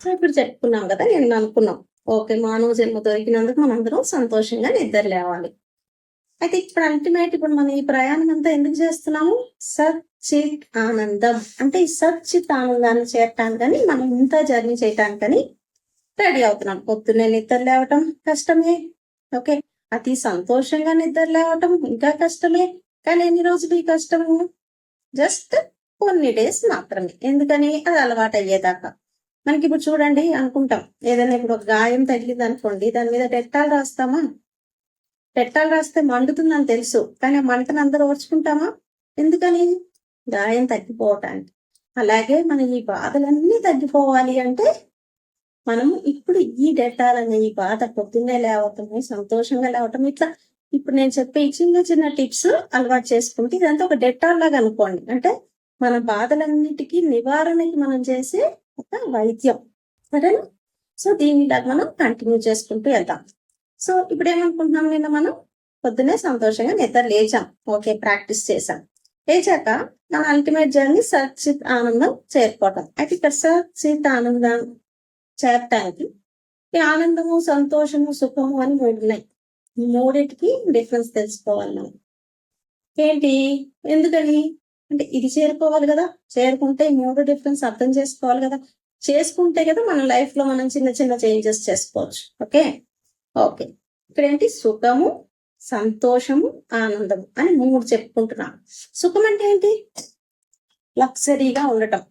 So ఇప్పుడు చెప్పుకున్నాం కదా, నేను అనుకున్నాం. ఓకే. మానవ జన్మ దొరికినందుకు మనందరం సంతోషంగా నిద్ర లేవాలి. అయితే ఇప్పుడు మనం ఈ ప్రయాణం అంతా ఎందుకు చేస్తున్నాము? సచ్చిత్ ఆనందం. అంటే ఈ సచ్చిత్ ఆనందాన్ని చేరటానికని మనం ఇంత జర్నీ చేయటానికని రెడీ అవుతున్నాం. పొద్దున్నే నిద్ర లేవటం కష్టమే. ఓకే. అతి సంతోషంగా నిద్ర లేవటం ఇంకా కష్టమే. కానీ ఎన్ని రోజులు ఈ కష్టము? జస్ట్ కొన్ని డేస్ మాత్రమే. ఎందుకని? అది అలవాటు అయ్యేదాకా. మనకిప్పుడు చూడండి అనుకుంటాం. ఏదైనా ఇప్పుడు ఒక గాయం తగిలిందనుకోండి, దాని మీద డెట్టాల్ రాస్తామా? డెట్టాల్ రాస్తే మండుతుందని తెలుసు. కానీ ఆ మంటను అందరూ ఓర్చుకుంటామా? ఎందుకని? గాయం తగ్గిపోవటానికి. అలాగే మన ఈ బాధలన్నీ తగ్గిపోవాలి అంటే మనము ఇప్పుడు ఈ డెట్టాల్ అనే ఈ బాధ పొద్దున్నే లేవటము, సంతోషంగా లేవటం, ఇట్లా ఇప్పుడు నేను చెప్పే ఈ చిన్న చిన్న టిప్స్ అలవాటు చేసుకుంటే ఇదంతా ఒక డెట్టాల్ లాగా అనుకోండి. అంటే మన బాధలన్నిటికీ నివారణకి మనం చేసే ఒక వైద్యం. సరేనా? సో దీనిలాగా మనం కంటిన్యూ చేసుకుంటూ వెళ్దాం. సో ఇప్పుడు ఏమనుకుంటున్నాం, నిన్న మనం పొద్దునే సంతోషంగా నిద్ర లేచాం. ఓకే. ప్రాక్టీస్ చేశాం. లేచాక మన అల్టిమేట్ జర్నీ సచ్చిత్ ఆనందం చేరుకోవటం. అయితే ఇక్కడ సచ్చిత్ ఆనందం చేరటానికి ఈ ఆనందము, సంతోషము, సుఖము అని 3 ఉన్నాయి. ఈ మూడిటికి డిఫరెన్స్ తెలుసుకోవాలి మనం. ఏంటి? ఎందుకని? అంటే ఇది చేరుకోవాలి కదా! చేరుకుంటే ఈ 3 డిఫరెన్స్ అర్థం చేసుకోవాలి కదా! చేసుకుంటే కదా మన లైఫ్ లో మనం చిన్న చిన్న చేంజెస్ చేసుకోవచ్చు. ఓకే. ఓకే. ఇక్కడేంటి? సుఖము, సంతోషము, ఆనందము అని 3 చెప్పుకుంటున్నాం. సుఖం అంటే ఏంటి? లగ్జరీగా ఉండటం.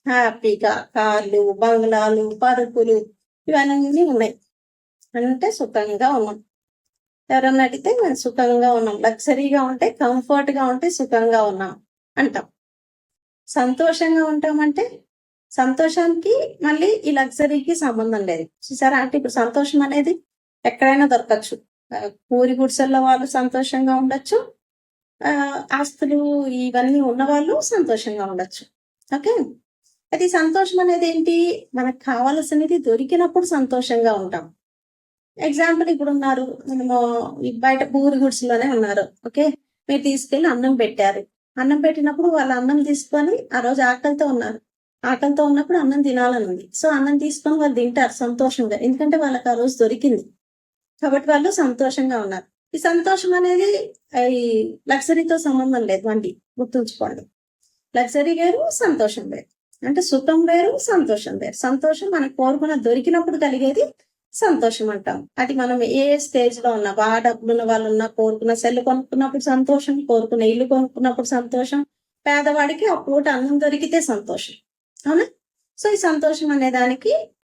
హ్యాపీగా కార్లు, బంగ్లాలు, పరుపులు ఇవన్నీ ఉన్నాయి. అంటే సుఖంగా ఉన్నాం. ఎవరన్నా అడిగితే మేము సుఖంగా ఉన్నాం. లగ్జరీగా ఉంటే, కంఫర్ట్ గా ఉంటే సుఖంగా ఉన్నాం అంటాం. సంతోషంగా ఉంటామంటే సంతోషానికి మళ్ళీ ఈ లగ్జరీకి సంబంధం లేదు. చూసారా? అంటే ఇప్పుడు సంతోషం అనేది ఎక్కడైనా దొరకచ్చు. పూరి గుడిసెల్లో వాళ్ళు సంతోషంగా ఉండొచ్చు. ఆస్తులు ఇవన్నీ ఉన్నవాళ్ళు సంతోషంగా ఉండొచ్చు. ఓకే. అది సంతోషం అనేది ఏంటి? మనకు కావాల్సినది దొరికినప్పుడు సంతోషంగా ఉంటాం. ఎగ్జాంపుల్ ఇప్పుడు ఉన్నారు, మనము బయట పూరి గుడిసెలోనే ఉన్నారు. ఓకే. మీరు తీసుకెళ్లి అన్నం పెట్టారు. అన్నం పెట్టినప్పుడు వాళ్ళు అన్నం తీసుకొని ఆ రోజు ఆకలితో ఉన్నారు. ఆకలితో ఉన్నప్పుడు అన్నం తినాలని ఉంది. సో అన్నం తీసుకొని వాళ్ళు తింటారు సంతోషంగా. ఎందుకంటే వాళ్ళకి ఆ రోజు దొరికింది. కాబట్టి వాళ్ళు సంతోషంగా ఉన్నారు. ఈ సంతోషం అనేది ఈ లగ్జరీతో సంబంధం లేదు. వండి గుర్తుంచుకోండి. లగ్జరీ వేరు, సంతోషం వేరు. అంటే సుఖం వేరు, సంతోషం వేరు. సంతోషం మనకు కోరుకున్న దొరికినప్పుడు కలిగేది సంతోషం అంటాం. అది మనం ఏ స్టేజ్ లో ఉన్నా, బాగా డబ్బులున్న వాళ్ళు ఉన్నా, కోరుకున్న సెల్ కొనుక్కున్నప్పుడు సంతోషం, కోరుకున్న ఇల్లు కొనుక్కున్నప్పుడు సంతోషం, పేదవాడికి ఆ పూట అన్నం దొరికితే సంతోషం. అవునా? సో ఈ సంతోషం అనే దానికి